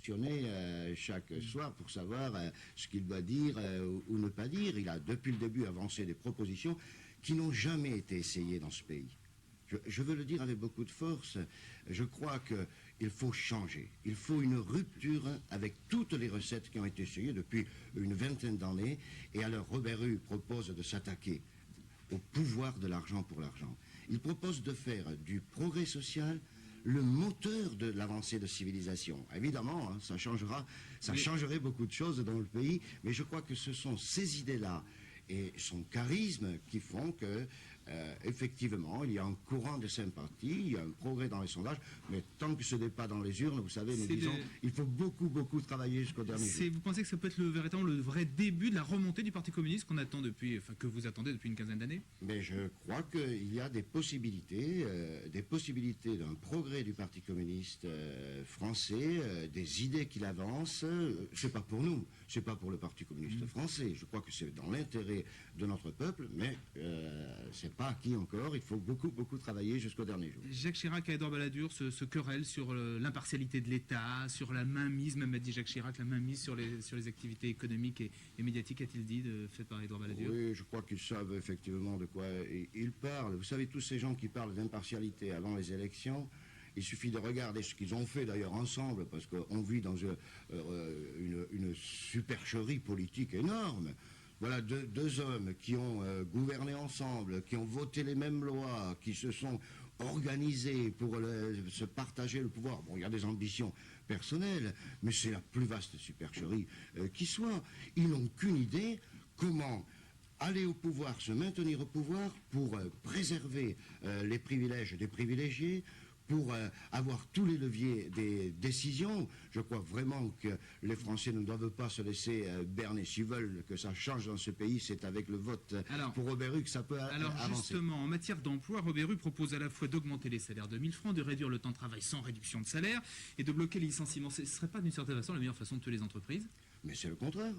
questionner chaque soir pour savoir ce qu'il doit dire ou ne pas dire. Il a depuis le début avancé des propositions qui n'ont jamais été essayées dans ce pays. Je veux le dire avec beaucoup de force, je crois qu'il faut changer. Il faut une rupture avec toutes les recettes qui ont été essayées depuis une vingtaine d'années. Et alors Robert Rue propose de s'attaquer au pouvoir de l'argent pour l'argent. Il propose de faire du progrès social le moteur de l'avancée de civilisation. Évidemment, hein, ça changerait beaucoup de choses dans le pays, mais je crois que ce sont ces idées-là et son charisme qui font que, effectivement, il y a un courant de sympathie, il y a un progrès dans les sondages, mais tant que ce n'est pas dans les urnes, vous savez, nous disons, il faut beaucoup travailler jusqu'au dernier jour. Vous pensez que ça peut être le vrai début de la remontée du Parti communiste qu'on attend que vous attendez depuis une quinzaine d'années? Mais je crois qu'il y a des possibilités d'un progrès du Parti communiste français, des idées qu'il avance. C'est pas pour nous, c'est pas pour le Parti communiste français. Je crois que c'est dans l'intérêt de notre peuple, mais c'est pas acquis encore. Il faut beaucoup travailler jusqu'au dernier jour. Jacques Chirac et Édouard Balladur se querellent sur l'impartialité de l'État, sur la mainmise, même a dit Jacques Chirac, la mainmise sur les activités économiques et médiatiques, a-t-il dit, faites par Édouard Balladur? Oui, je crois qu'ils savent effectivement de quoi ils parlent. Vous savez, tous ces gens qui parlent d'impartialité avant les élections, il suffit de regarder ce qu'ils ont fait d'ailleurs ensemble, parce qu'on vit dans une supercherie politique énorme. Voilà deux hommes qui ont gouverné ensemble, qui ont voté les mêmes lois, qui se sont organisés pour se partager le pouvoir. Bon, il y a des ambitions personnelles, mais c'est la plus vaste supercherie qui soit. Ils n'ont qu'une idée, comment aller au pouvoir, se maintenir au pouvoir pour préserver les privilèges des privilégiés, pour avoir tous les leviers des décisions. Je crois vraiment que les Français ne doivent pas se laisser berner. S'ils veulent que ça change dans ce pays, c'est avec le vote pour Robert Rue que ça peut avancer. Alors justement, en matière d'emploi, Robert Rue propose à la fois d'augmenter les salaires de 1000 francs, de réduire le temps de travail sans réduction de salaire et de bloquer les licenciements. Ce ne serait pas d'une certaine façon la meilleure façon de tuer les entreprises? Mais c'est le contraire.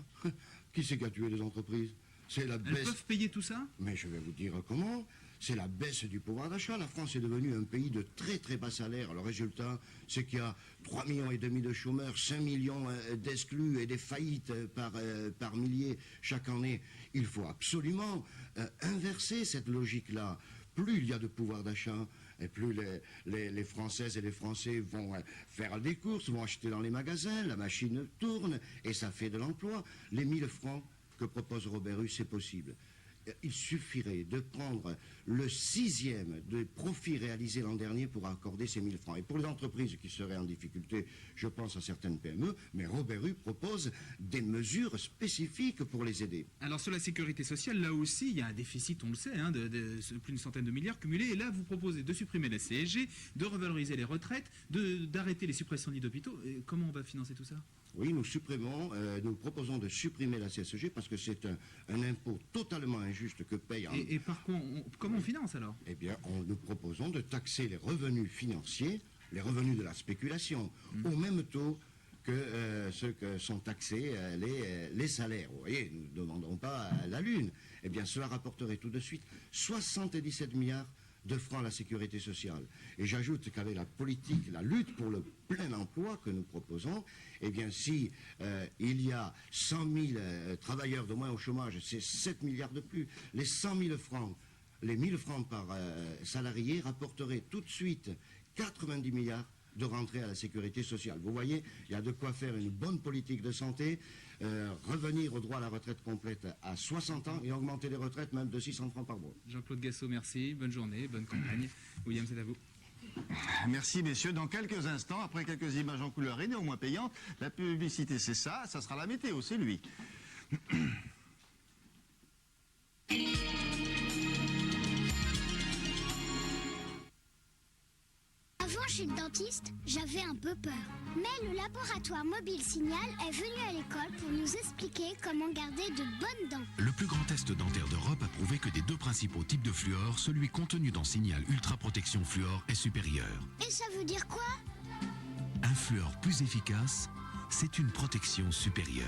Qui c'est qui a tué les entreprises? Elles peuvent payer tout ça? Mais je vais vous dire comment. C'est la baisse du pouvoir d'achat. La France est devenue un pays de très bas salaire. Le résultat, c'est qu'il y a 3,5 millions de chômeurs, 5 millions d'exclus et des faillites par milliers chaque année. Il faut absolument inverser cette logique-là. Plus il y a de pouvoir d'achat, et plus les Françaises et les Français vont faire des courses, vont acheter dans les magasins, la machine tourne, et ça fait de l'emploi. Les 1000 francs que propose Robert Rue, c'est possible. Il suffirait de prendre le 6e des profits réalisés l'an dernier pour accorder ces 1000 francs. Et pour les entreprises qui seraient en difficulté, je pense à certaines PME, mais Robert Rue propose des mesures spécifiques pour les aider. Alors sur la sécurité sociale, là aussi, il y a un déficit, on le sait, de plus d'une centaine de milliards cumulés. Et là, vous proposez de supprimer la CSG, de revaloriser les retraites, d'arrêter les suppressions de lits d'hôpitaux. Comment on va financer tout ça? Oui, nous proposons de supprimer la CSG parce que c'est un impôt totalement injuste que paye... Et par quoi comment on finance alors? Eh bien, nous proposons de taxer les revenus financiers, les revenus de la spéculation, au même taux que ceux que sont taxés les salaires. Vous voyez, nous ne demandons pas la lune. Eh bien, cela rapporterait tout de suite 77 milliards de francs à la sécurité sociale. Et j'ajoute qu'avec la politique, la lutte pour le plein emploi que nous proposons, eh bien, si il y a 100 000 travailleurs de moins au chômage, c'est 7 milliards de plus. Les 100 000 francs, les 1000 francs par salarié rapporteraient tout de suite 90 milliards de rentrer à la sécurité sociale. Vous voyez, il y a de quoi faire une bonne politique de santé, revenir au droit à la retraite complète à 60 ans et augmenter les retraites même de 600 francs par mois. Jean-Claude Gassot, merci. Bonne journée, bonne campagne. William, c'est à vous. Merci messieurs. Dans quelques instants, après quelques images en couleur et néanmoins payantes, la publicité c'est ça sera la météo, c'est lui. Chez le dentiste, j'avais un peu peur. Mais le laboratoire mobile Signal est venu à l'école pour nous expliquer comment garder de bonnes dents. Le plus grand test dentaire d'Europe a prouvé que des deux principaux types de fluor, celui contenu dans Signal Ultra Protection Fluor est supérieur. Et ça veut dire quoi? Un fluor plus efficace, c'est une protection supérieure.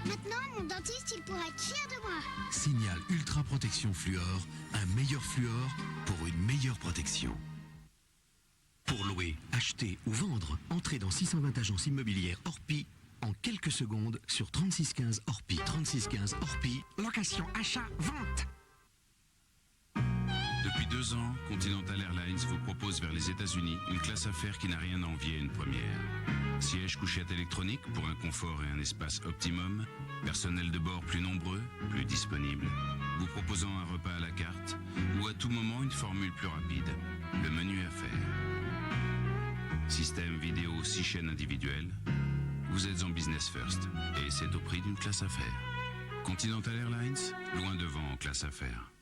Maintenant, mon dentiste, il pourra être fier de moi. Signal Ultra Protection Fluor, un meilleur fluor pour une meilleure protection. Pour louer, acheter ou vendre, entrez dans 620 agences immobilières Orpi en quelques secondes sur 3615 Orpi. 3615 Orpi, location, achat, vente. Depuis 2 ans, Continental Airlines vous propose vers les États-Unis une classe affaires qui n'a rien à envier à une première. Siège couchette électronique pour un confort et un espace optimum, personnel de bord plus nombreux, plus disponible, vous proposant un repas à la carte ou à tout moment une formule plus rapide, le menu affaires. Système vidéo 6 chaînes individuelles, vous êtes en business first et c'est au prix d'une classe affaires. Continental Airlines, loin devant en classe affaires.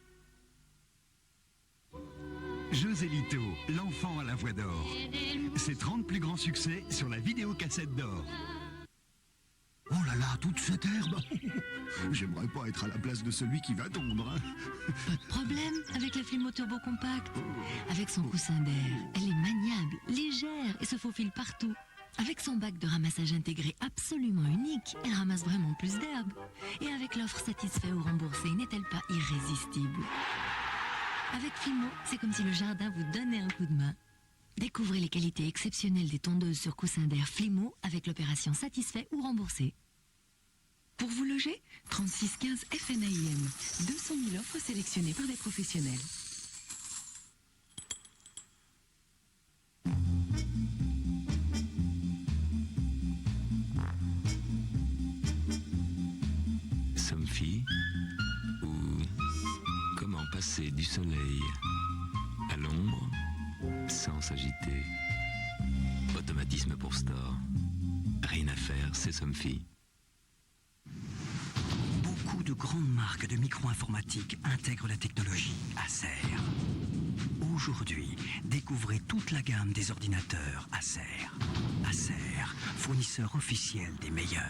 Joselito, l'enfant à la voix d'or. Ses 30 plus grands succès sur la vidéocassette d'or. Oh là là, toute cette herbe. J'aimerais pas être à la place de celui qui va tondre. Hein. Pas de problème avec la Flimo Turbo Compact. Avec son coussin d'air, elle est maniable, légère et se faufile partout. Avec son bac de ramassage intégré absolument unique, elle ramasse vraiment plus d'herbe. Et avec l'offre satisfait ou remboursé, n'est-elle pas irrésistible? Avec Flimo, c'est comme si le jardin vous donnait un coup de main. Découvrez les qualités exceptionnelles des tondeuses sur coussin d'air Flimo avec l'opération satisfait ou remboursé. Pour vous loger, 3615 FNAIM. 200 000 offres sélectionnées par des professionnels. Somfy, ou comment passer du soleil à l'ombre sans s'agiter. Automatisme pour store. Rien à faire, c'est Somfy. Beaucoup de grandes marques de micro-informatique intègrent la technologie Acer. Aujourd'hui, découvrez toute la gamme des ordinateurs Acer. Acer, fournisseur officiel des meilleurs.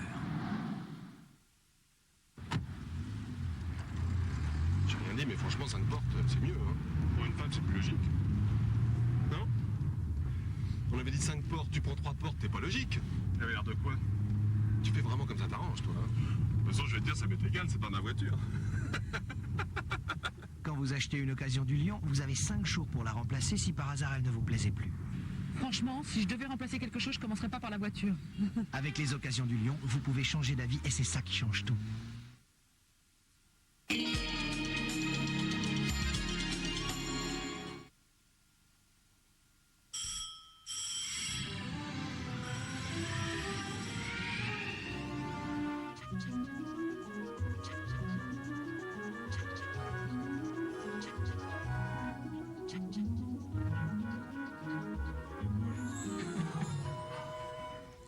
J'ai rien dit, mais franchement, 5 portes, c'est mieux. Hein. Pour une femme, c'est plus logique. Non? On avait dit 5 portes, tu prends 3 portes, t'es pas logique. Ça avait l'air de quoi? Tu fais vraiment comme ça t'arrange, toi. Hein. De toute façon, je vais te dire, ça m'est égal, c'est pas ma voiture. Quand vous achetez une occasion du Lion, vous avez 5 jours pour la remplacer si par hasard elle ne vous plaisait plus. Franchement, si je devais remplacer quelque chose, je commencerais pas par la voiture. Avec les occasions du Lion, vous pouvez changer d'avis et c'est ça qui change tout.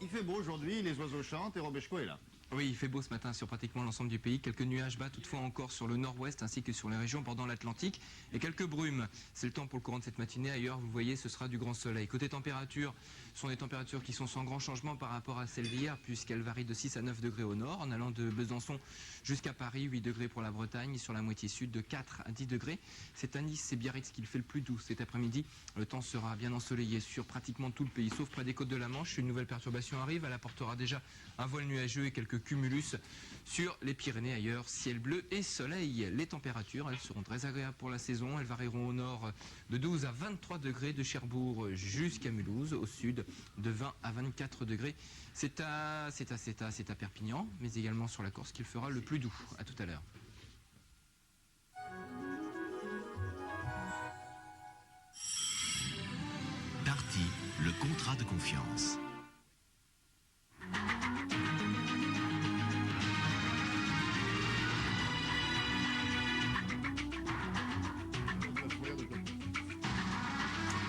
Il fait beau aujourd'hui, les oiseaux chantent et Robeshko est là. Oui, il fait beau ce matin sur pratiquement l'ensemble du pays. Quelques nuages bas toutefois encore sur le nord-ouest ainsi que sur les régions bordant l'Atlantique et quelques brumes. C'est le temps pour le courant de cette matinée. Ailleurs, vous voyez, ce sera du grand soleil. Côté température, ce sont des températures qui sont sans grand changement par rapport à celles d'hier puisqu'elles varient de 6 à 9 degrés au nord en allant de Besançon jusqu'à Paris, 8 degrés pour la Bretagne et sur la moitié sud de 4 à 10 degrés. C'est à Nice, c'est Biarritz qui le fait le plus doux. Cet après-midi, le temps sera bien ensoleillé sur pratiquement tout le pays sauf près des côtes de la Manche. Une nouvelle perturbation arrive, elle apportera déjà un voile nuageux et quelques cumulus sur les Pyrénées. Ailleurs, ciel bleu et soleil. Les températures, elles seront très agréables pour la saison. Elles varieront au nord de 12 à 23 degrés de Cherbourg jusqu'à Mulhouse. Au sud, de 20 à 24 degrés. C'est à Perpignan, mais également sur la Corse qu'il fera le plus doux. À tout à l'heure. Darty, le contrat de confiance.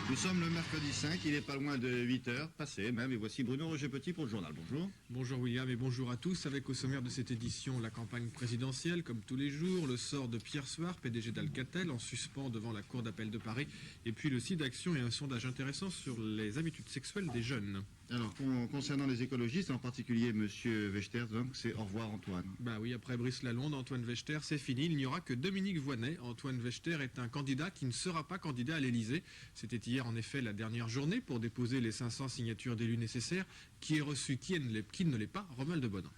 Nous sommes le mercredi 5, il est pas loin de 8h, passé même, et voici Bruno Roger-Petit pour le journal. Bonjour. Bonjour William et bonjour à tous. Avec au sommaire de cette édition la campagne présidentielle, comme tous les jours, le sort de Pierre Suard, PDG d'Alcatel, en suspens devant la Cour d'appel de Paris, et puis le site d'Action et un sondage intéressant sur les habitudes sexuelles des jeunes. Alors, concernant les écologistes, en particulier Monsieur Wechter, donc c'est au revoir Antoine. Bah oui, après Brice Lalonde, Antoine Wechter, c'est fini. Il n'y aura que Dominique Voynet. Antoine Wechter est un candidat qui ne sera pas candidat à l'Élysée. C'était hier en effet la dernière journée pour déposer les 500 signatures d'élus nécessaires. Qui est reçu, qui ne l'est pas, Romuald de Bodin.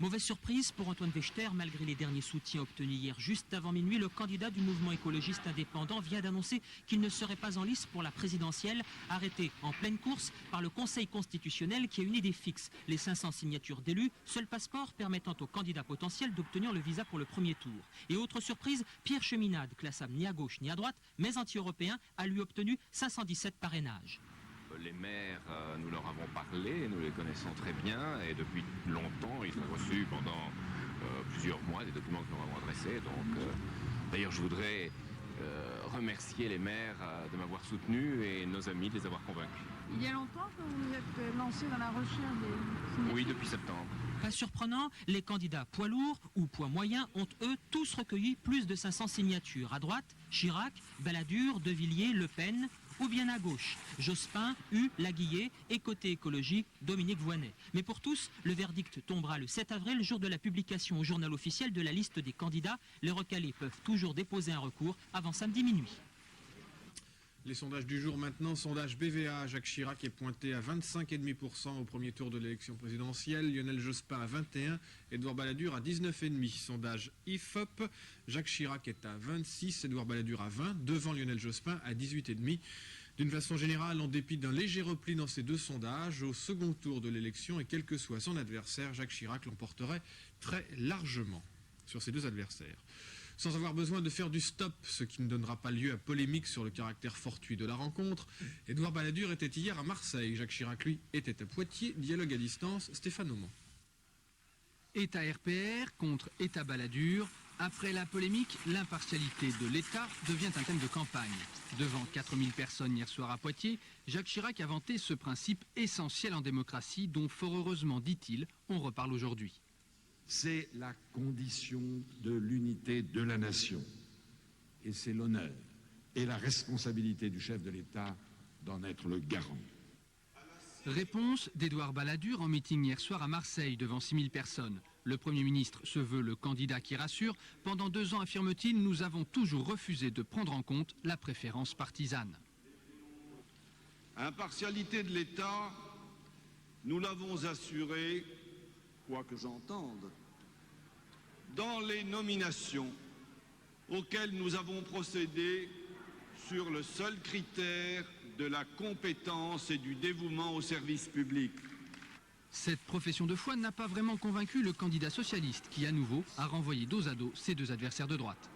Mauvaise surprise pour Antoine Wechter, malgré les derniers soutiens obtenus hier juste avant minuit, le candidat du mouvement écologiste indépendant vient d'annoncer qu'il ne serait pas en lice pour la présidentielle, arrêté en pleine course par le Conseil constitutionnel qui a une idée fixe. Les 500 signatures d'élus, seul passeport permettant aux candidats potentiels d'obtenir le visa pour le premier tour. Et autre surprise, Pierre Cheminade, classable ni à gauche ni à droite, mais anti-européen, a lui obtenu 517 parrainages. Les maires, nous leur avons parlé, nous les connaissons très bien et depuis longtemps, ils ont reçu pendant plusieurs mois des documents que nous avons adressés. Donc, d'ailleurs, je voudrais remercier les maires de m'avoir soutenu et nos amis de les avoir convaincus. Il y a longtemps que vous êtes lancé dans la recherche des signatures? Oui, depuis septembre. Pas surprenant, les candidats poids lourds ou poids moyens ont eux tous recueilli plus de 500 signatures. À droite, Chirac, Balladur, De Villiers, Le Pen, ou bien à gauche, Jospin, Laguillet et côté écologie, Dominique Voynet. Mais pour tous, le verdict tombera le 7 avril, jour de la publication au journal officiel de la liste des candidats. Les recalés peuvent toujours déposer un recours avant samedi minuit. Les sondages du jour maintenant, sondage BVA, Jacques Chirac est pointé à 25,5% au premier tour de l'élection présidentielle, Lionel Jospin à 21%, Édouard Balladur à 19,5%. Sondage IFOP, Jacques Chirac est à 26%, Édouard Balladur à 20%, devant Lionel Jospin à 18,5%. D'une façon générale, en dépit d'un léger repli dans ces deux sondages, au second tour de l'élection, et quel que soit son adversaire, Jacques Chirac l'emporterait très largement sur ses deux adversaires. Sans avoir besoin de faire du stop, ce qui ne donnera pas lieu à polémique sur le caractère fortuit de la rencontre. Édouard Balladur était hier à Marseille. Jacques Chirac, lui, était à Poitiers. Dialogue à distance, Stéphane Aumont. État RPR contre État Balladur. Après la polémique, l'impartialité de l'État devient un thème de campagne. Devant 4000 personnes hier soir à Poitiers, Jacques Chirac a vanté ce principe essentiel en démocratie dont, fort heureusement, dit-il, on reparle aujourd'hui. C'est la condition de l'unité de la nation. Et c'est l'honneur et la responsabilité du chef de l'État d'en être le garant. Réponse d'Édouard Balladur en meeting hier soir à Marseille devant 6000 personnes. Le Premier ministre se veut le candidat qui rassure. Pendant 2 ans, affirme-t-il, nous avons toujours refusé de prendre en compte la préférence partisane. Impartialité de l'État, nous l'avons assuré, quoi que j'entende, dans les nominations auxquelles nous avons procédé sur le seul critère de la compétence et du dévouement au service public. Cette profession de foi n'a pas vraiment convaincu le candidat socialiste qui, à nouveau, a renvoyé dos à dos ses deux adversaires de droite.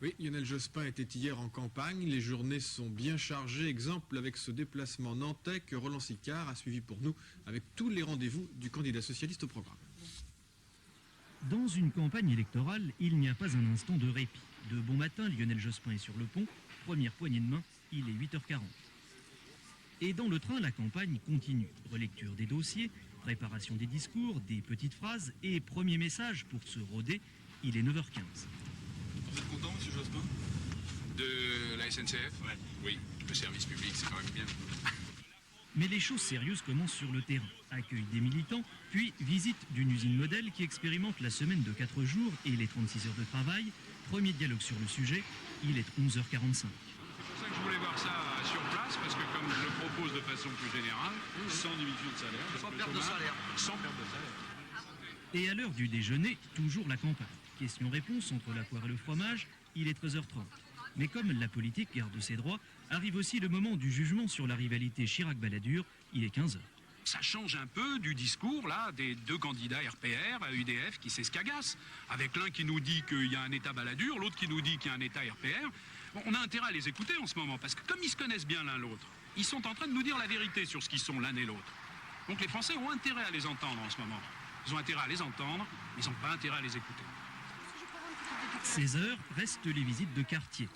Oui, Lionel Jospin était hier en campagne. Les journées sont bien chargées. Exemple avec ce déplacement nantais que Roland Sicard a suivi pour nous avec tous les rendez-vous du candidat socialiste au programme. Dans une campagne électorale, il n'y a pas un instant de répit. De bon matin, Lionel Jospin est sur le pont. Première poignée de main, il est 8h40. Et dans le train, la campagne continue. Relecture des dossiers, préparation des discours, des petites phrases et premier message pour se rôder, il est 9h15. Vous êtes content, M. Jospin? De la SNCF? Oui, le service public, c'est quand même bien. Mais les choses sérieuses commencent sur le terrain. Accueil des militants, puis visite d'une usine modèle qui expérimente la semaine de 4 jours et les 36 heures de travail. Premier dialogue sur le sujet, il est 11h45. C'est pour ça que je voulais voir ça sur place, parce que comme je le propose de façon plus générale, sans diminution de salaire, sans perte de salaire. Sans perte de salaire. Et à l'heure du déjeuner, toujours la campagne. Question-réponse entre la poire et le fromage, il est 13h30. Mais comme la politique garde ses droits, arrive aussi le moment du jugement sur la rivalité Chirac-Balladur, il est 15h. Ça change un peu du discours là des deux candidats RPR, UDF qui s'escagassent, avec l'un qui nous dit qu'il y a un État Balladur, l'autre qui nous dit qu'il y a un État RPR. Bon, on a intérêt à les écouter en ce moment, parce que comme ils se connaissent bien l'un l'autre, ils sont en train de nous dire la vérité sur ce qu'ils sont l'un et l'autre. Donc les Français ont intérêt à les entendre en ce moment. Ils ont intérêt à les entendre, mais ils n'ont pas intérêt à les écouter. 16h, restent les visites de quartier.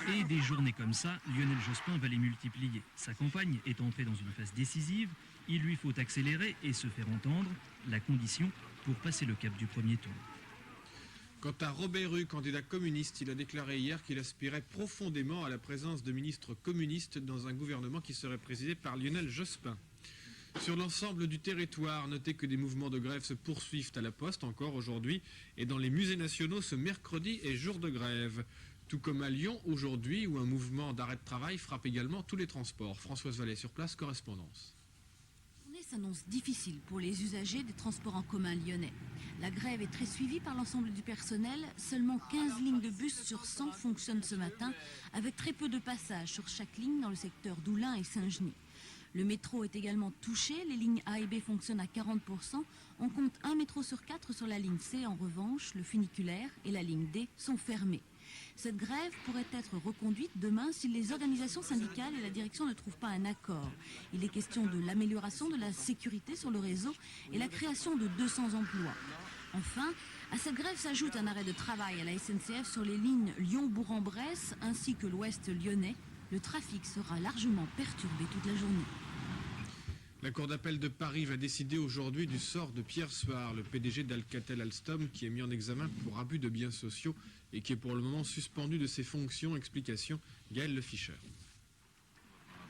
Et des journées comme ça, Lionel Jospin va les multiplier. Sa campagne est entrée dans une phase décisive. Il lui faut accélérer et se faire entendre, la condition pour passer le cap du premier tour. Quant à Robert Hue, candidat communiste, il a déclaré hier qu'il aspirait profondément à la présence de ministres communistes dans un gouvernement qui serait présidé par Lionel Jospin. Sur l'ensemble du territoire, notez que des mouvements de grève se poursuivent à la Poste encore aujourd'hui et dans les musées nationaux ce mercredi est jour de grève. Tout comme à Lyon aujourd'hui où un mouvement d'arrêt de travail frappe également tous les transports. Françoise Vallée sur place, correspondance. s'annonce difficile pour les usagers des transports en commun lyonnais. La grève est très suivie par l'ensemble du personnel. Seulement 15 lignes de bus sur 100 fonctionnent ce matin, avec très peu de passages sur chaque ligne dans le secteur d'Oulin et Saint-Genis. Le métro est également touché. Les lignes A et B fonctionnent à 40%. On compte un métro sur 4 sur la ligne C. En revanche, le funiculaire et la ligne D sont fermés. Cette grève pourrait être reconduite demain si les organisations syndicales et la direction ne trouvent pas un accord. Il est question de l'amélioration de la sécurité sur le réseau et la création de 200 emplois. Enfin, à cette grève s'ajoute un arrêt de travail à la SNCF sur les lignes Lyon-Bourg-en-Bresse ainsi que l'ouest lyonnais. Le trafic sera largement perturbé toute la journée. La Cour d'appel de Paris va décider aujourd'hui du sort de Pierre Suard, le PDG d'Alcatel-Alstom, qui est mis en examen pour abus de biens sociaux et qui est pour le moment suspendu de ses fonctions. Explication, Gaël Le Fischer.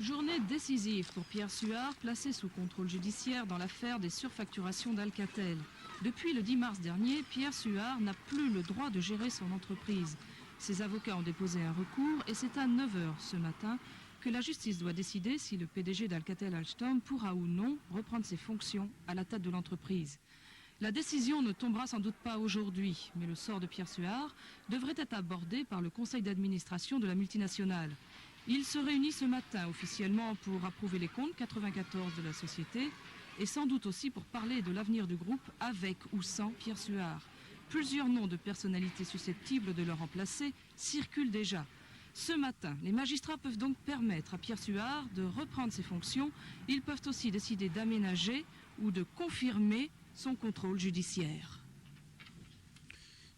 Journée décisive pour Pierre Suard, placé sous contrôle judiciaire dans l'affaire des surfacturations d'Alcatel. Depuis le 10 mars dernier, Pierre Suard n'a plus le droit de gérer son entreprise. Ses avocats ont déposé un recours et c'est à 9h ce matin que la justice doit décider si le PDG d'Alcatel-Alstom pourra ou non reprendre ses fonctions à la tête de l'entreprise. La décision ne tombera sans doute pas aujourd'hui, mais le sort de Pierre Suard devrait être abordé par le conseil d'administration de la multinationale. Il se réunit ce matin officiellement pour approuver les comptes 94 de la société et sans doute aussi pour parler de l'avenir du groupe avec ou sans Pierre Suard. Plusieurs noms de personnalités susceptibles de le remplacer circulent déjà. Ce matin, les magistrats peuvent donc permettre à Pierre Suard de reprendre ses fonctions. Ils peuvent aussi décider d'aménager ou de confirmer son contrôle judiciaire.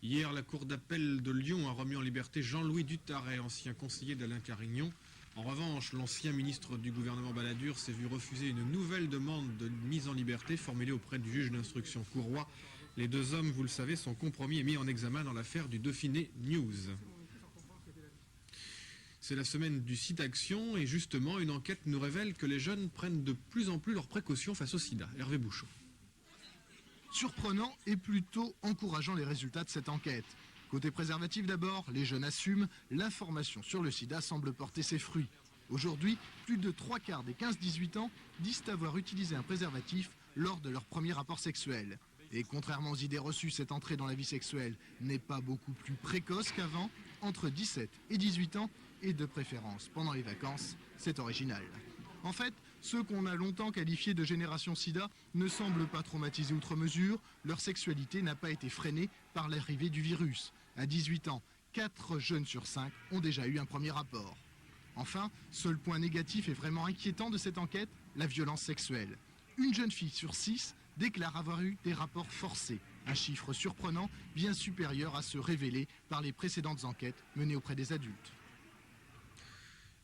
Hier, la Cour d'appel de Lyon a remis en liberté Jean-Louis Dutaret, ancien conseiller d'Alain Carignon. En revanche, l'ancien ministre du gouvernement Balladur s'est vu refuser une nouvelle demande de mise en liberté formulée auprès du juge d'instruction Courroy. Les deux hommes, vous le savez, sont compromis et mis en examen dans l'affaire du Dauphiné News. C'est la semaine du site Action et justement, une enquête nous révèle que les jeunes prennent de plus en plus leurs précautions face au sida. Hervé Bouchot. Surprenant et plutôt encourageant les résultats de cette enquête. Côté préservatif d'abord, les jeunes assument, l'information sur le sida semble porter ses fruits. Aujourd'hui, plus de 3/4 des 15-18 ans disent avoir utilisé un préservatif lors de leur premier rapport sexuel. Et contrairement aux idées reçues, cette entrée dans la vie sexuelle n'est pas beaucoup plus précoce qu'avant, entre 17 et 18 ans, et de préférence pendant les vacances, c'est original. En fait, ceux qu'on a longtemps qualifiés de génération sida ne semblent pas traumatisés outre mesure, leur sexualité n'a pas été freinée par l'arrivée du virus. À 18 ans, 4 jeunes sur 5 ont déjà eu un premier rapport. Enfin, seul point négatif et vraiment inquiétant de cette enquête, la violence sexuelle. Une jeune fille sur 6 déclare avoir eu des rapports forcés, un chiffre surprenant, bien supérieur à ceux révélés par les précédentes enquêtes menées auprès des adultes.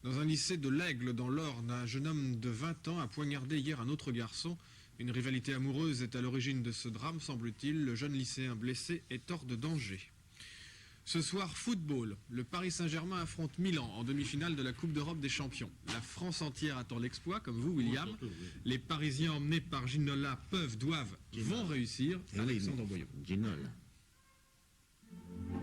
Dans un lycée de l'Aigle, dans l'Orne, un jeune homme de 20 ans a poignardé hier un autre garçon. Une rivalité amoureuse est à l'origine de ce drame, semble-t-il. Le jeune lycéen blessé est hors de danger. Ce soir, football. Le Paris Saint-Germain affronte Milan en demi-finale de la Coupe d'Europe des Champions. La France entière attend l'exploit, comme vous, William. Les Parisiens emmenés par Ginola vont réussir. Alexandre Boyot.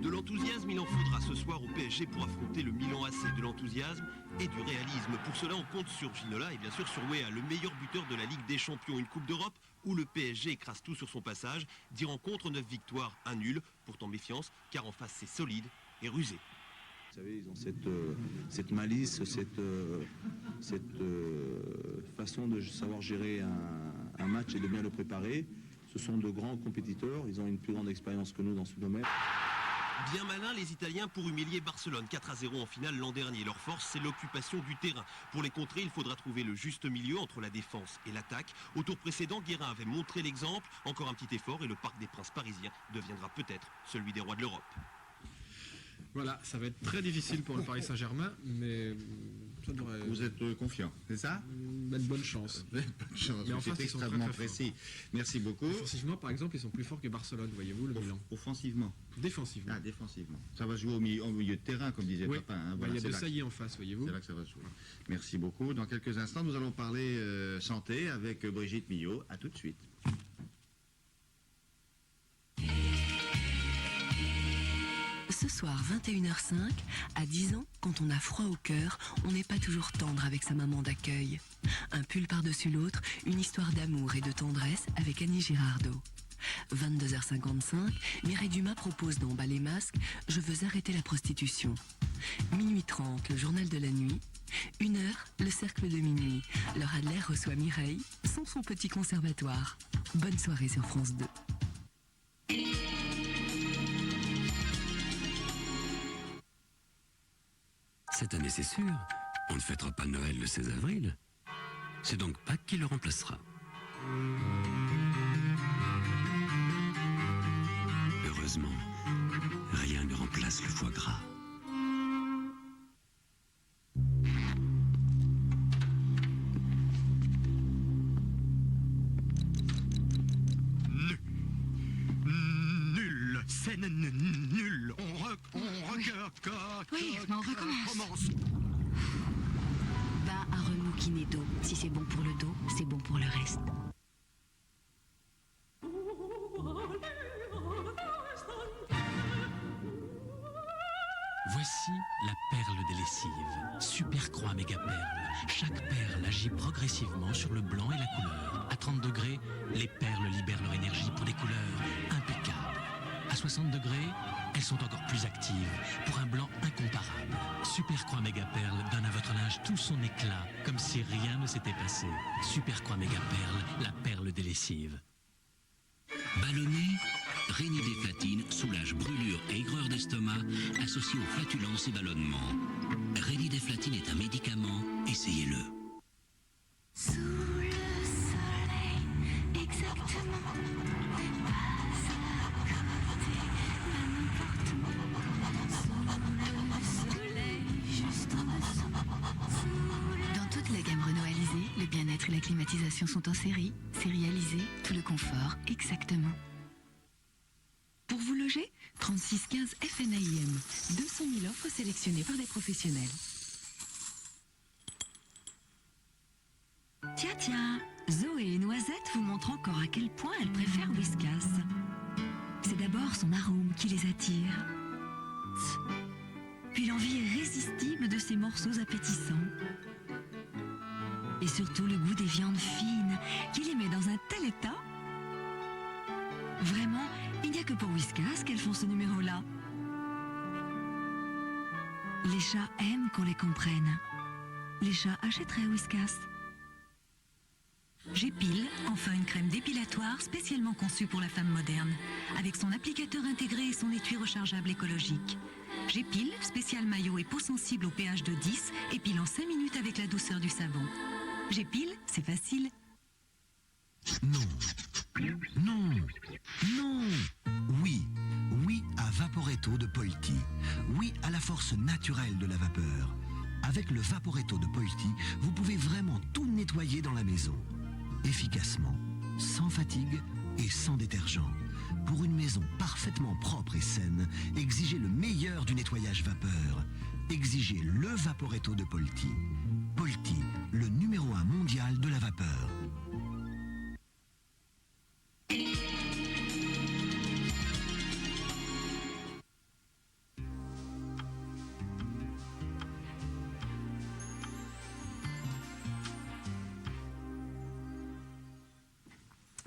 De l'enthousiasme, il en faudra ce soir au PSG pour affronter le Milan AC. De l'enthousiasme et du réalisme. Pour cela, on compte sur Ginola et bien sûr sur Weah, le meilleur buteur de la Ligue des Champions. Une Coupe d'Europe où le PSG écrase tout sur son passage. 10 rencontres, 9 victoires, 1 nul. Pourtant méfiance, car en face c'est solide et rusé. Vous savez, ils ont cette malice, cette façon de savoir gérer un match et de bien le préparer. Ce sont de grands compétiteurs, ils ont une plus grande expérience que nous dans ce domaine. Bien malin les Italiens pour humilier Barcelone 4-0 en finale l'an dernier. Leur force, c'est l'occupation du terrain. Pour les contrer, il faudra trouver le juste milieu entre la défense et l'attaque. Au tour précédent, Guérin avait montré l'exemple. Encore un petit effort et le Parc des Princes parisiens deviendra peut-être celui des rois de l'Europe. Voilà, ça va être très difficile pour le Paris Saint-Germain, mais ça devrait... Vous êtes confiant, c'est ça? Bonne chance. Bonne chance, mais en c'est face, extrêmement précis. Merci beaucoup. Offensivement, par exemple, ils sont plus forts que Barcelone, voyez-vous, le Milan. Offensivement? Défensivement. Ah, défensivement. Ça va jouer au milieu de terrain, comme disait papa. Hein. Voilà, il y a de Sailly en face, voyez-vous. C'est là que ça va se jouer. Merci beaucoup. Dans quelques instants, nous allons parler santé avec Brigitte Millot. À tout de suite. Ce soir 21h05, à 10 ans, quand on a froid au cœur, on n'est pas toujours tendre avec sa maman d'accueil. Un pull par-dessus l'autre, une histoire d'amour et de tendresse avec Annie Girardot. 22h55, Mireille Dumas propose dans Bas les masques « Je veux arrêter la prostitution ». Minuit 30, le journal de la nuit. 1h, le cercle de minuit. Laure Adler reçoit Mireille sans son petit conservatoire. Bonne soirée sur France 2. Cette année, c'est sûr, on ne fêtera pas Noël le 16 avril. C'est donc Pâques qui le remplacera. Heureusement, rien ne remplace le foie gras. Nul, c'est nul. On regarde. Oui, mais on recommence. Pas un remous kinédo. Si c'est bon pour le dos, c'est bon pour le reste. Voici la perle des lessives. Super Croix méga perle. Chaque perle agit progressivement sur le blanc et la couleur. À 30 degrés, les perles libèrent leur énergie pour des couleurs impeccables. À 60 degrés, elles sont encore plus actives pour un blanc incomparable. Super Croix méga perle donne à votre linge tout son éclat, comme si rien ne s'était passé. Super Croix méga perle, la perle des lessives. Ballonné, Rénidéflatine soulage brûlure et aigreur d'estomac associés aux flatulences et ballonnements. Rénidéflatine est un médicament, essayez-le. Sous le soleil, exactement. Dans toute la gamme Renault Alizé, le bien-être et la climatisation sont en série, sérialisé, tout le confort, exactement. Pour vous loger, 3615 FNAIM, 200 000 offres sélectionnées par des professionnels. Tiens, Zoé et Noisette vous montrent encore à quel point elles préfèrent Whiskas. C'est d'abord son arôme qui les attire. Puis l'envie irrésistible de ces morceaux appétissants. Et surtout le goût des viandes fines qui les met dans un tel état. Vraiment, il n'y a que pour Whiskas qu'elles font ce numéro-là. Les chats aiment qu'on les comprenne. Les chats achèteraient Whiskas. Gépile, enfin une crème dépilatoire spécialement conçue pour la femme moderne, avec son applicateur intégré et son étui rechargeable écologique. Gépile, spécial maillot et peau sensible au pH de 10, épile en 5 minutes avec la douceur du savon. Gépile, c'est facile. Non. Oui à Vaporetto de Polti. Oui à la force naturelle de la vapeur. Avec le Vaporetto de Polti, vous pouvez vraiment tout nettoyer dans la maison. Efficacement, sans fatigue et sans détergent. Pour une maison parfaitement propre et saine, exigez le meilleur du nettoyage vapeur. Exigez le Vaporetto de Polti. Polti, le numéro 1 mondial de la vapeur.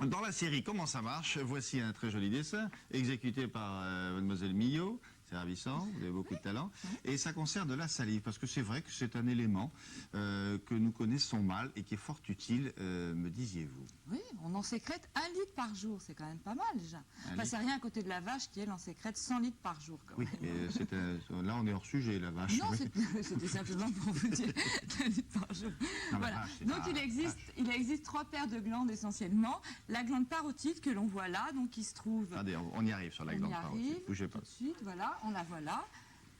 Dans la série Comment ça marche, voici un très joli dessin, exécuté par mademoiselle Millot. C'est ravissant, vous avez beaucoup de talent. Et ça concerne la salive, parce que c'est vrai que c'est un élément que nous connaissons mal et qui est fort utile, me disiez-vous. Oui, on en sécrète 1 litre par jour, c'est quand même pas mal déjà. Enfin, c'est rien à côté de la vache qui, elle, en sécrète 100 litres par jour. Quand même. Oui, mais là on est hors sujet, la vache. Non, oui. c'était simplement pour vous dire 1 litre par jour. Non, voilà. Donc il existe 3 paires de glandes essentiellement. La glande parotide que l'on voit là, donc qui se trouve... Attendez, on y arrive sur la glande parotide, bougez pas. Tout de suite, voilà, on la voilà.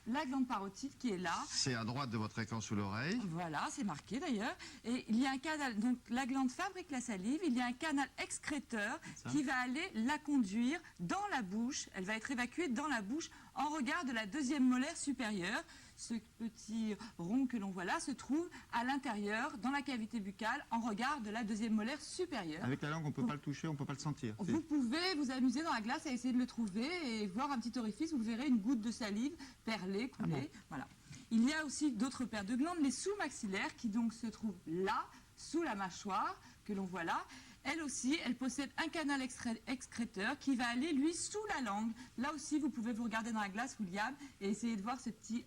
La glande parotide qui est là. C'est à droite de votre écran sous l'oreille. Voilà, c'est marqué d'ailleurs. Et il y a un canal, donc la glande fabrique la salive, il y a un canal excréteur qui va aller la conduire dans la bouche. Elle va être évacuée dans la bouche en regard de la deuxième molaire supérieure. Ce petit rond que l'on voit là se trouve à l'intérieur, dans la cavité buccale, en regard de la deuxième molaire supérieure. Avec la langue, on ne peut pas le toucher, on ne peut pas le sentir. Vous pouvez vous amuser dans la glace à essayer de le trouver et voir un petit orifice, vous verrez une goutte de salive perlée, coulée, voilà. Il y a aussi d'autres paires de glandes, les sous-maxillaires, qui donc se trouvent là, sous la mâchoire, que l'on voit là. Elle aussi, elle possède un canal excréteur qui va aller, lui, sous la langue. Là aussi, vous pouvez vous regarder dans la glace, William, et essayer de voir ce petit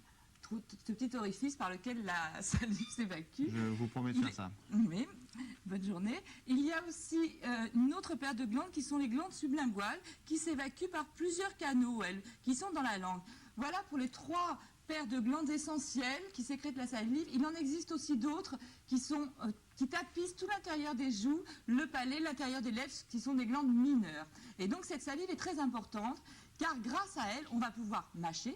orifice par lequel la salive s'évacue. Je vous promets de faire ça. Oui, bonne journée. Il y a aussi une autre paire de glandes qui sont les glandes sublinguales qui s'évacuent par plusieurs canaux, elles, qui sont dans la langue. Voilà pour les 3 paires de glandes essentielles qui sécrètent la salive. Il en existe aussi d'autres qui tapissent tout l'intérieur des joues, le palais, l'intérieur des lèvres, qui sont des glandes mineures. Et donc cette salive est très importante, car grâce à elle, on va pouvoir mâcher.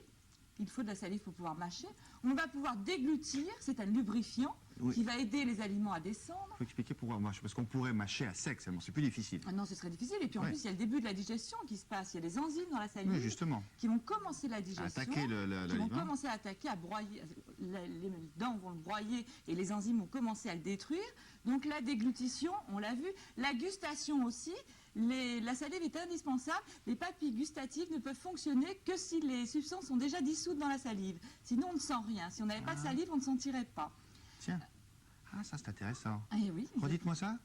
Il faut de la salive pour pouvoir mâcher. On va pouvoir déglutir, c'est un lubrifiant qui va aider les aliments à descendre. Il faut expliquer pouvoir mâcher, parce qu'on pourrait mâcher à sec, c'est plus difficile. Ah non, ce serait difficile. Et puis en plus, il y a le début de la digestion qui se passe. Il y a des enzymes dans la salive qui vont commencer la digestion, qui vont commencer à attaquer, à broyer. Les dents vont le broyer et les enzymes vont commencer à le détruire. Donc la déglutition, on l'a vu. La gustation aussi. La salive est indispensable. Les papilles gustatives ne peuvent fonctionner que si les substances sont déjà dissoutes dans la salive. Sinon, on ne sent rien. Si on n'avait pas de salive, on ne sentirait pas. Tiens, ça c'est intéressant. Oui. Redites-moi ça.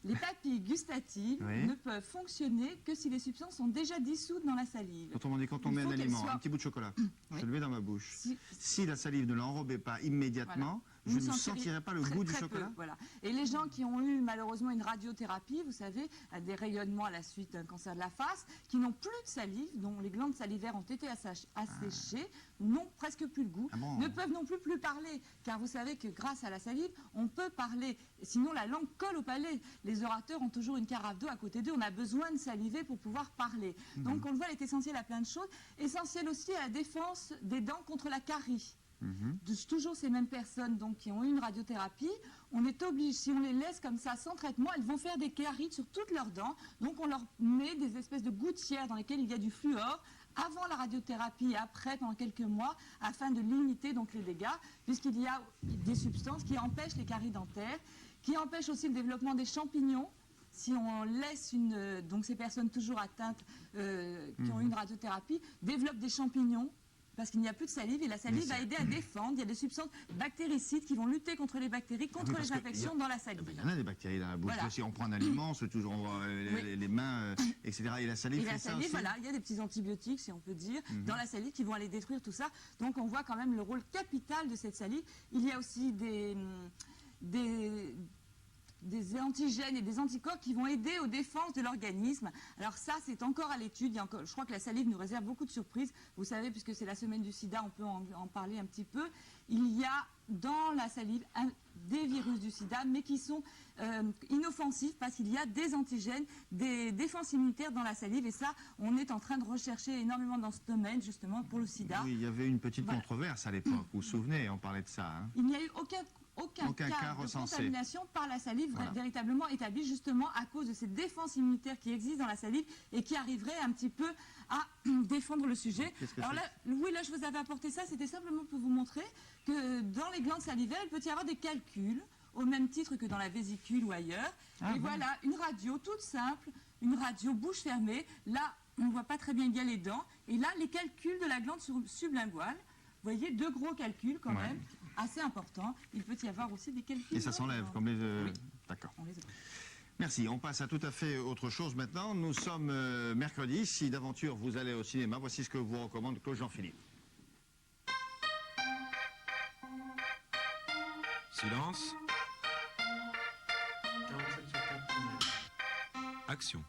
Les papilles gustatives ne peuvent fonctionner que si les substances sont déjà dissoutes dans la salive. Autrement dit, quand on met un aliment, un petit bout de chocolat, je le mets dans ma bouche. Si la salive ne l'enrobait pas immédiatement, je ne sentirais pas le goût du chocolat. Voilà. Et les gens qui ont eu malheureusement une radiothérapie, vous savez, des rayonnements à la suite d'un cancer de la face, qui n'ont plus de salive, dont les glandes salivaires ont été asséchées, n'ont presque plus le goût, ne peuvent non plus parler. Car vous savez que grâce à la salive, on peut parler. Sinon, la langue colle au palais. Les orateurs ont toujours une carafe d'eau à côté d'eux. On a besoin de saliver pour pouvoir parler. Donc, on le voit, elle est essentielle à plein de choses. Essentielle aussi à la défense des dents contre la carie. Toujours ces mêmes personnes donc, qui ont eu une radiothérapie, on est obligé, si on les laisse comme ça sans traitement, elles vont faire des caries sur toutes leurs dents. Donc on leur met des espèces de gouttières dans lesquelles il y a du fluor avant la radiothérapie et après pendant quelques mois afin de limiter donc les dégâts, puisqu'il y a des substances qui empêchent les caries dentaires, qui empêchent aussi le développement des champignons. Si on laisse donc ces personnes toujours atteintes qui ont eu une radiothérapie développent des champignons, parce qu'il n'y a plus de salive et la salive va aider à défendre. Il y a des substances bactéricides qui vont lutter contre les bactéries, contre les infections dans la salive. Il y en a des bactéries dans la bouche. Voilà. Si on prend un aliment, c'est toujours les mains, etc. Et la salive, ça aussi. Voilà, il y a des petits antibiotiques, si on peut dire, dans la salive qui vont aller détruire tout ça. Donc on voit quand même le rôle capital de cette salive. Il y a aussi des antigènes et des anticorps qui vont aider aux défenses de l'organisme. Alors ça, c'est encore à l'étude. Je crois que la salive nous réserve beaucoup de surprises. Vous savez, puisque c'est la semaine du sida, on peut en parler un petit peu. Il y a dans la salive des virus du sida, mais qui sont inoffensifs parce qu'il y a des antigènes, des défenses immunitaires dans la salive. Et ça, on est en train de rechercher énormément dans ce domaine, justement, pour le sida. Oui, il y avait une petite controverse à l'époque. Vous vous souvenez, on parlait de ça. Hein. Il n'y a eu aucun cas de contamination par la salive véritablement établi justement à cause de ces défenses immunitaires qui existent dans la salive et qui arriveraient un petit peu à défendre le sujet. Alors là, je vous avais apporté ça, c'était simplement pour vous montrer que dans les glandes salivaires, il peut y avoir des calculs au même titre que dans la vésicule ou ailleurs. Et voilà, une radio toute simple, une radio bouche fermée. Là, on ne voit pas très bien, il y a les dents. Et là, les calculs de la glande sublinguale. Vous voyez, 2 gros calculs quand même. Assez important. Il peut y avoir aussi des calculs. Et ça s'enlève comme les... D'accord. Merci. On passe à tout à fait autre chose maintenant. Nous sommes mercredi. Si d'aventure vous allez au cinéma, voici ce que vous recommande Claude Jean-Philippe. Silence. Action.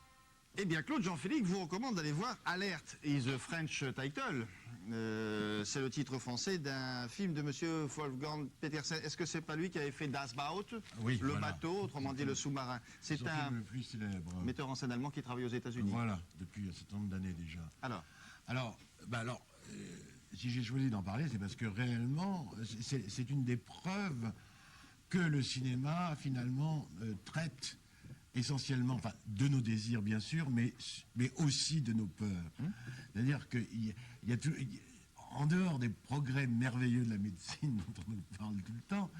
Eh bien, Claude Jean-Philippe vous recommande d'aller voir Alert is a French Title. C'est le titre français d'un film de monsieur Wolfgang Petersen. Est-ce que c'est pas lui qui avait fait Das Boot, le bateau, autrement dit le sous-marin? C'est un metteur en scène allemand qui travaille aux États-Unis. Voilà, depuis un certain nombre d'années déjà. Alors, si j'ai choisi d'en parler, c'est parce que réellement, c'est une des preuves que le cinéma finalement traite essentiellement, enfin, de nos désirs bien sûr, mais aussi de nos peurs. C'est-à-dire qu'il y a en dehors des progrès merveilleux de la médecine dont on nous parle tout le temps,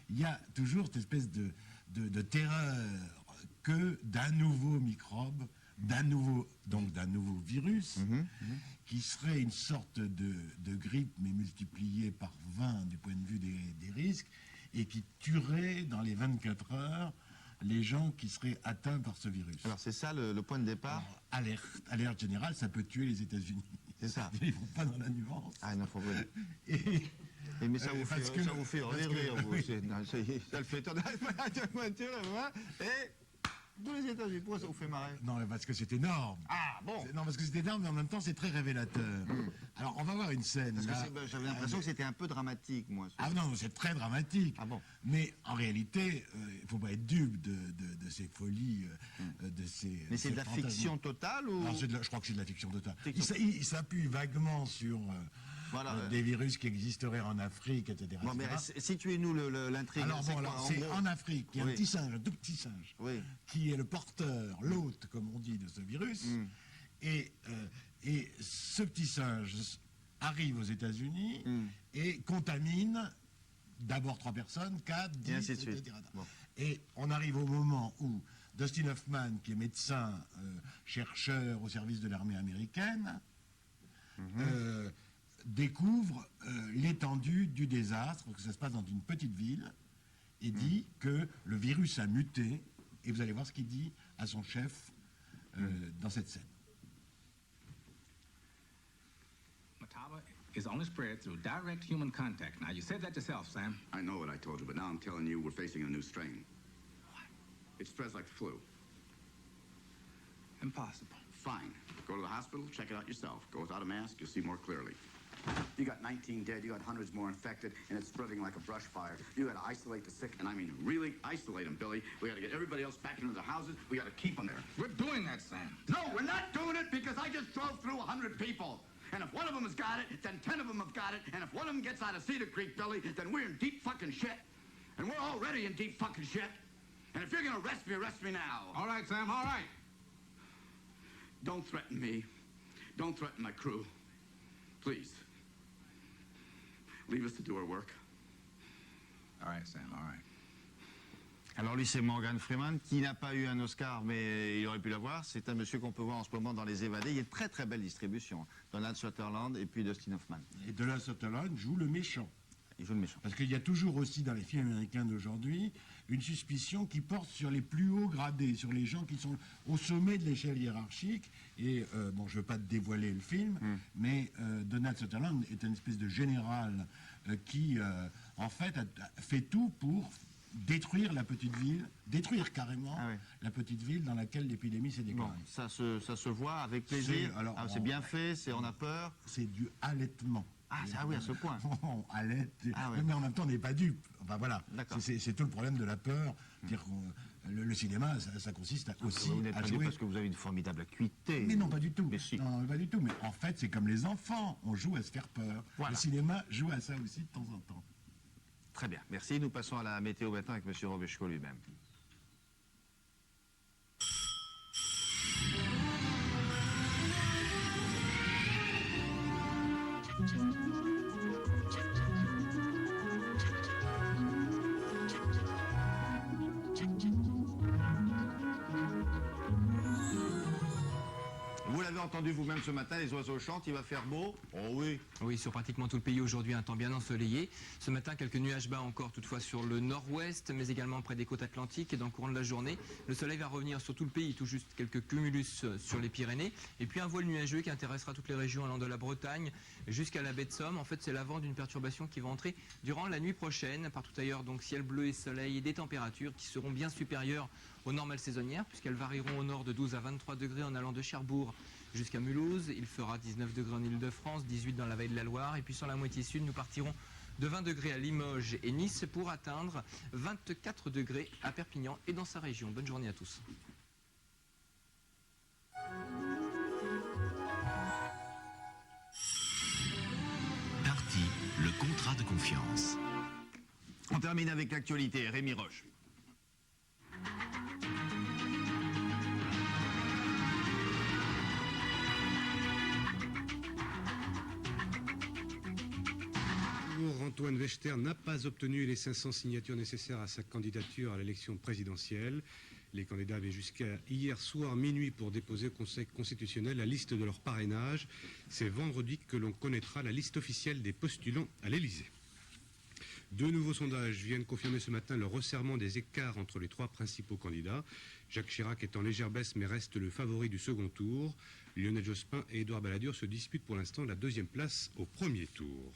il y a toujours cette espèce de terreur que d'un nouveau microbe, d'un nouveau virus, qui serait une sorte de grippe, mais multipliée par 20 du point de vue des risques, et qui tuerait dans les 24 heures les gens qui seraient atteints par ce virus. Alors c'est ça le point de départ. Alors, alerte générale, ça peut tuer les États-Unis. C'est ça. Ils ne vont pas dans la nuance. Ah non, faut pas. Mais ça vous fait rire, vous. Ça le fait étonner. Et tous les États-Unis, pourquoi ça vous fait marrer? Non, mais parce que c'est énorme. Ah bon? Non, parce que c'est énorme, mais en même temps, c'est très révélateur. Alors, on va voir une scène. J'avais l'impression que c'était un peu dramatique, moi. Ah non, c'est très dramatique. Ah bon? Mais en réalité, il ne faut pas être dupe de ces folies, de ces. Mais c'est de la fiction totale ou? Alors, je crois que c'est de la fiction totale. Il s'appuie vaguement sur des virus qui existeraient en Afrique, etc. Bon, mais situez-nous l'intrigue. Alors, c'est en Afrique, il y a un petit singe, un tout petit singe, qui est le porteur, l'hôte, comme on dit, de ce virus. Et ce petit singe arrive aux États-Unis et contamine d'abord 3 personnes, 4, 10, etc. Bon. Et on arrive au moment où Dustin Hoffman, qui est médecin, chercheur au service de l'armée américaine, découvre l'étendue du désastre, parce que ça se passe dans une petite ville, et dit que le virus a muté, et vous allez voir ce qu'il dit à son chef dans cette scène. Mataba is only spread through direct human contact. Now, you said that yourself, Sam. I know what I told you, but now I'm telling you we're facing a new strain. What? It spreads like the flu. Impossible. Fine. Go to the hospital, check it out yourself. Go without a mask, you'll see more clearly. You got 19 dead, you got hundreds more infected, and it's spreading like a brush fire. You gotta isolate the sick, and I mean really isolate them, Billy. We gotta get everybody else back into their houses. We gotta keep them there. We're doing that, Sam. No, we're not doing it because I just drove through 100 people. And if one of them has got it, then 10 of them have got it. And if one of them gets out of Cedar Creek, Billy, then we're in deep fucking shit. And we're already in deep fucking shit. And if you're gonna arrest me now. All right, Sam, all right. Don't threaten me. Don't threaten my crew. Please. Leave us to do our work. All right, Sam, all right. Alors lui, c'est Morgan Freeman, qui n'a pas eu un Oscar, mais il aurait pu l'avoir. C'est un monsieur qu'on peut voir en ce moment dans Les Évadés. Il y a une très très belle distribution. Donald Sutherland et puis Dustin Hoffman. Et Donald Sutherland joue le méchant. Il joue le méchant. Parce qu'il y a toujours aussi dans les films américains d'aujourd'hui une suspicion qui porte sur les plus hauts gradés, sur les gens qui sont au sommet de l'échelle hiérarchique. Et bon, je ne veux pas te dévoiler le film, mais Donald Sutherland est une espèce de général qui, en fait, fait tout pour détruire la petite ville, détruire carrément la petite ville dans laquelle l'épidémie s'est déclarée. Bon, ça se voit avec plaisir. C'est bien fait, on a peur. C'est du halètement. Ah oui, à ce point. On halète, mais en même temps on n'est pas dupe. Enfin voilà, c'est tout le problème de la peur. Le cinéma, ça consiste aussi vous n'êtes à pas jouer. Parce que vous avez une formidable acuité. Mais non, pas du tout. Mais si. Non, pas du tout. Mais en fait, c'est comme les enfants. On joue à se faire peur. Voilà. Le cinéma joue à ça aussi de temps en temps. Très bien, merci. Nous passons à la météo maintenant avec M. Robeshko lui-même. Vous l'avez entendu vous-même ce matin, les oiseaux chantent, il va faire beau. Oh oui. Oui, sur pratiquement tout le pays aujourd'hui, un temps bien ensoleillé. Ce matin, quelques nuages bas encore toutefois sur le nord-ouest, mais également près des côtes atlantiques. Et dans le courant de la journée, le soleil va revenir sur tout le pays, tout juste quelques cumulus sur les Pyrénées. Et puis un voile nuageux qui intéressera toutes les régions allant de la Bretagne jusqu'à la baie de Somme. En fait, c'est l'avant d'une perturbation qui va entrer durant la nuit prochaine. Partout ailleurs, donc ciel bleu et soleil et des températures qui seront bien supérieures aux normales saisonnières, puisqu'elles varieront au nord de 12 à 23 degrés en allant de Cherbourg jusqu'à Mulhouse. Il fera 19 degrés en Île-de-France, 18 dans la vallée de la Loire. Et puis sur la moitié sud, nous partirons de 20 degrés à Limoges et Nice pour atteindre 24 degrés à Perpignan et dans sa région. Bonne journée à tous. Darty, le contrat de confiance. On termine avec l'actualité. Rémi Roche. Antoine Wechter n'a pas obtenu les 500 signatures nécessaires à sa candidature à l'élection présidentielle. Les candidats avaient jusqu'à hier soir minuit pour déposer au Conseil constitutionnel la liste de leur parrainage. C'est vendredi que l'on connaîtra la liste officielle des postulants à l'Élysée. Deux nouveaux sondages viennent confirmer ce matin le resserrement des écarts entre les trois principaux candidats. Jacques Chirac est en légère baisse mais reste le favori du second tour. Lionel Jospin et Édouard Balladur se disputent pour l'instant la deuxième place au premier tour.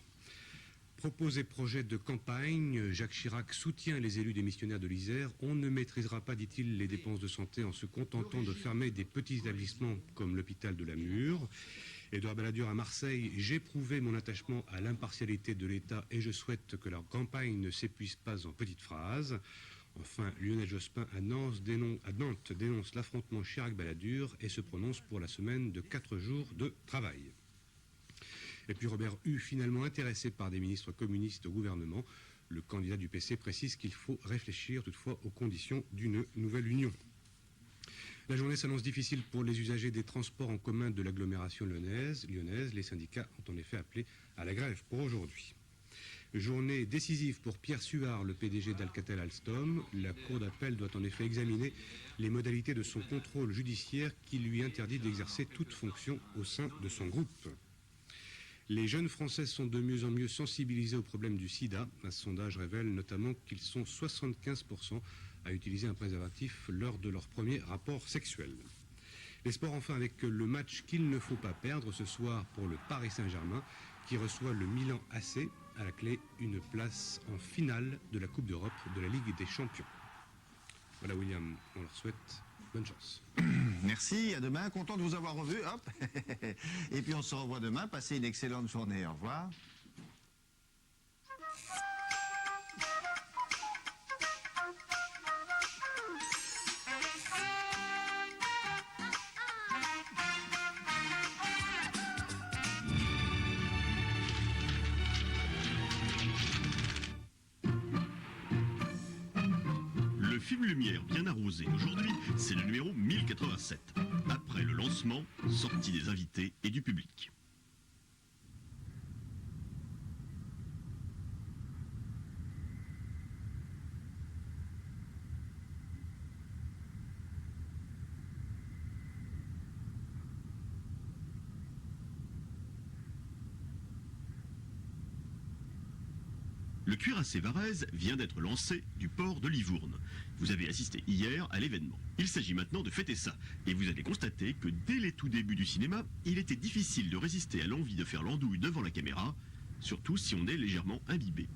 Proposé projet de campagne, Jacques Chirac soutient les élus démissionnaires de l'Isère. On ne maîtrisera pas, dit-il, les dépenses de santé en se contentant de fermer des petits établissements comme l'hôpital de la Mure. Édouard Balladur à Marseille, j'ai prouvé mon attachement à l'impartialité de l'État et je souhaite que leur campagne ne s'épuise pas en petites phrases. Enfin, Lionel Jospin à Nantes dénonce l'affrontement Chirac-Balladur et se prononce pour la semaine de 4 jours de travail. Et puis Robert Hue, finalement intéressé par des ministres communistes au gouvernement, le candidat du PC précise qu'il faut réfléchir toutefois aux conditions d'une nouvelle union. La journée s'annonce difficile pour les usagers des transports en commun de l'agglomération lyonnaise. Les syndicats ont en effet appelé à la grève pour aujourd'hui. Journée décisive pour Pierre Suard, le PDG d'Alcatel-Alstom. La Cour d'appel doit en effet examiner les modalités de son contrôle judiciaire qui lui interdit d'exercer toute fonction au sein de son groupe. Les jeunes Français sont de mieux en mieux sensibilisés au problème du sida. Un sondage révèle notamment qu'ils sont 75% à utiliser un préservatif lors de leur premier rapport sexuel. Les sports enfin avec le match qu'il ne faut pas perdre ce soir pour le Paris Saint-Germain qui reçoit le Milan AC, à la clé une place en finale de la Coupe d'Europe de la Ligue des Champions. Voilà William, on leur souhaite bonne chance. Merci, à demain, content de vous avoir revu. Hop. Et puis on se revoit demain, passez une excellente journée, au revoir. Le film Lumière bien arrosé d'aujourd'hui, c'est le numéro 1087. Après le lancement, sortie des invités et du public. Le cuirassé Varèse vient d'être lancé du port de Livourne. Vous avez assisté hier à l'événement. Il s'agit maintenant de fêter ça. Et vous allez constater que dès les tout débuts du cinéma, il était difficile de résister à l'envie de faire l'andouille devant la caméra, surtout si on est légèrement imbibé.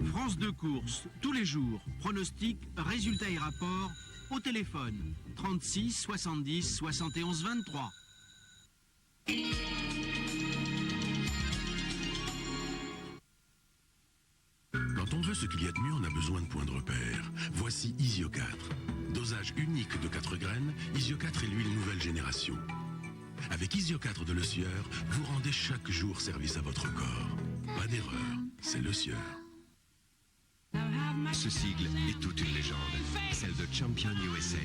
France 2 courses, tous les jours, pronostics, résultats et rapports, au téléphone, 36 70 71 23. Quand on veut ce qu'il y a de mieux, on a besoin de points de repère. Voici Isio 4. Dosage unique de 4 graines, Isio 4 est l'huile nouvelle génération. Avec Isio 4 de Le Sieur, vous rendez chaque jour service à votre corps. Pas d'erreur, c'est Le Sieur. Ce sigle est toute une légende, celle de Champion USA.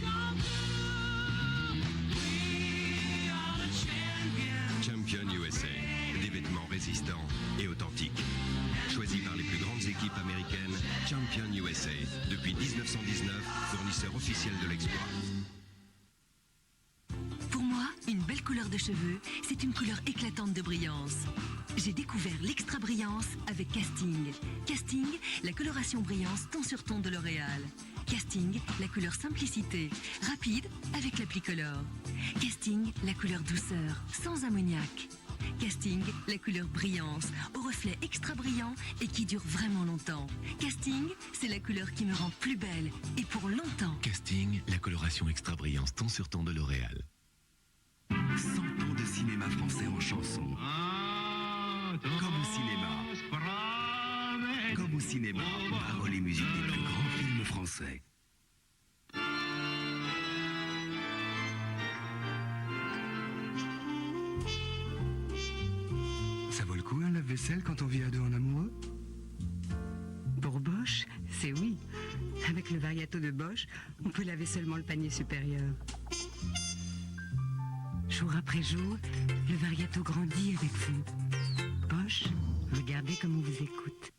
Champion USA, des vêtements résistants et authentiques. Choisi par les plus grandes équipes américaines, Champion USA, depuis 1919, fournisseur officiel de l'exploit. Pour moi, une belle couleur de cheveux, c'est une couleur éclatante de brillance. J'ai découvert l'extra brillance avec Casting. Casting, la coloration brillance ton sur ton de L'Oréal. Casting, la couleur simplicité, rapide avec l'appli Color. Casting, la couleur douceur, sans ammoniac. Casting, la couleur brillance, au reflet extra brillant et qui dure vraiment longtemps. Casting, c'est la couleur qui me rend plus belle et pour longtemps. Casting, la coloration extra brillance ton sur ton de L'Oréal. 100 ans de cinéma français en chanson. Comme au cinéma. Comme au cinéma, paroles et musique des plus grands films français. Ça vaut le coup un lave-vaisselle? vaisselle quand on vit à deux en amoureux? Pour Bosch, c'est oui. Avec le Variato de Bosch, on peut laver seulement le panier supérieur. Jour après jour, le Variato grandit avec vous. Bosch, regardez comme on vous écoute.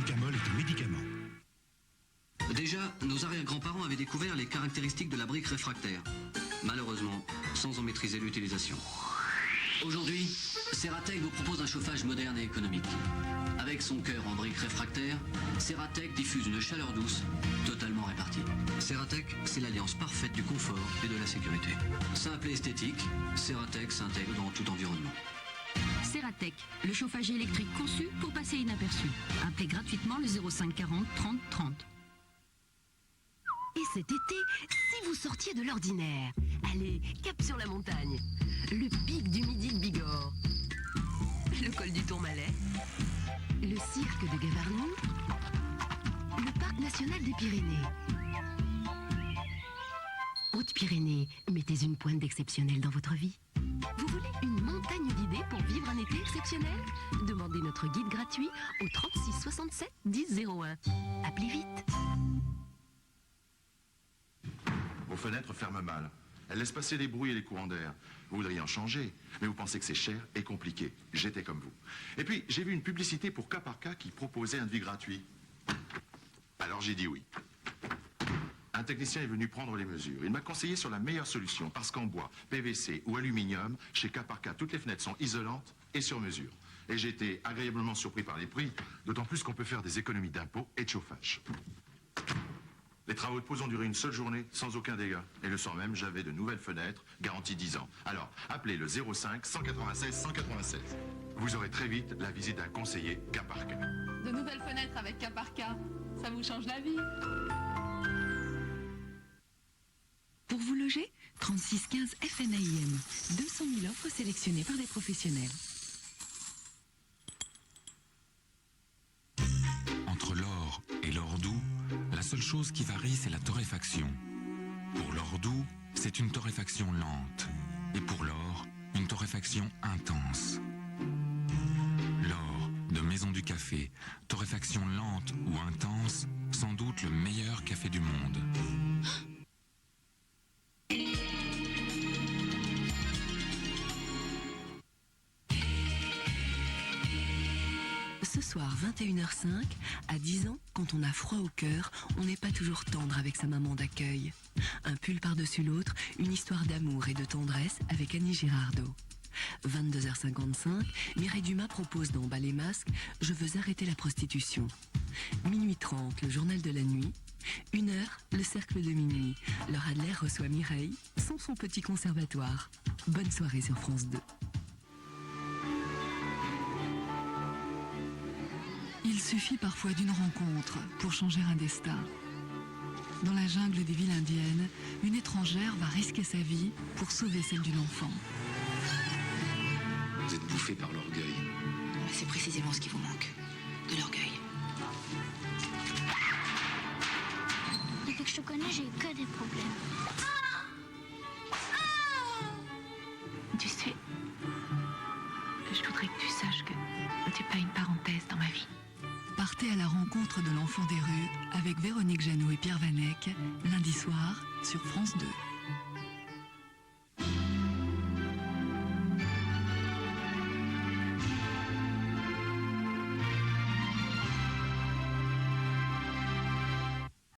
Camol est un médicament. Déjà, nos arrière-grands-parents avaient découvert les caractéristiques de la brique réfractaire. Malheureusement, sans en maîtriser l'utilisation. Aujourd'hui, Ceratec vous propose un chauffage moderne et économique. Avec son cœur en brique réfractaire, Ceratec diffuse une chaleur douce, totalement répartie. Ceratec, c'est l'alliance parfaite du confort et de la sécurité. Simple et esthétique, Ceratec s'intègre dans tout environnement. Ceratec, le chauffage électrique conçu pour passer inaperçu. Appelez gratuitement le 05 40 30 30. Et cet été, si vous sortiez de l'ordinaire, allez, cap sur la montagne. Le pic du Midi de Bigorre. Le col du Tourmalet. Le cirque de Gavarnie. Le parc national des Pyrénées. Haute-Pyrénées, mettez une pointe d'exceptionnel dans votre vie. Vous voulez une montagne d'idées pour vivre un été exceptionnel? Demandez notre guide gratuit au 36 67 10 01. Appelez vite. Vos fenêtres ferment mal. Elles laissent passer les bruits et les courants d'air. Vous voudriez en changer, mais vous pensez que c'est cher et compliqué. J'étais comme vous. Et puis, j'ai vu une publicité pour cas par cas qui proposait un devis gratuit. Alors j'ai dit oui. Un technicien est venu prendre les mesures. Il m'a conseillé sur la meilleure solution, parce qu'en bois, PVC ou aluminium, chez cas par cas, toutes les fenêtres sont isolantes et sur mesure. Et j'ai été agréablement surpris par les prix, d'autant plus qu'on peut faire des économies d'impôts et de chauffage. Les travaux de pose ont duré une seule journée, sans aucun dégât. Et le soir même, j'avais de nouvelles fenêtres, garantie 10 ans. Alors, appelez le 05 196 196. Vous aurez très vite la visite d'un conseiller cas par cas. De nouvelles fenêtres avec cas par cas, ça vous change la vie. Pour vous loger, 3615 FNAIM. 200 000 offres sélectionnées par des professionnels. Entre l'or et l'or doux, la seule chose qui varie, c'est la torréfaction. Pour l'or doux, c'est une torréfaction lente. Et pour l'or, une torréfaction intense. L'or de Maison du Café, torréfaction lente ou intense, sans doute le meilleur café du monde. Ce soir, 21h05, à 10 ans, quand on a froid au cœur, on n'est pas toujours tendre avec sa maman d'accueil. Un pull par-dessus l'autre, une histoire d'amour et de tendresse avec Annie Girardot. 22h55, Mireille Dumas propose dans Bas les masques « Je veux arrêter la prostitution ». Minuit 30, le journal de la nuit. 1h, le cercle de minuit. Laure Adler reçoit Mireille, sans son petit conservatoire. Bonne soirée sur France 2. Il suffit parfois d'une rencontre pour changer un destin. Dans la jungle des villes indiennes, une étrangère va risquer sa vie pour sauver celle d'une enfant. Vous êtes bouffé par l'orgueil. C'est précisément ce qui vous manque. De l'orgueil. Depuis que je te connais, j'ai eu que des problèmes. Tu sais, je voudrais que tu saches que tu n'es pas une parenthèse dans ma vie. Partez à la rencontre de l'enfant des rues avec Véronique Jeannot et Pierre Vanek, lundi soir sur France 2.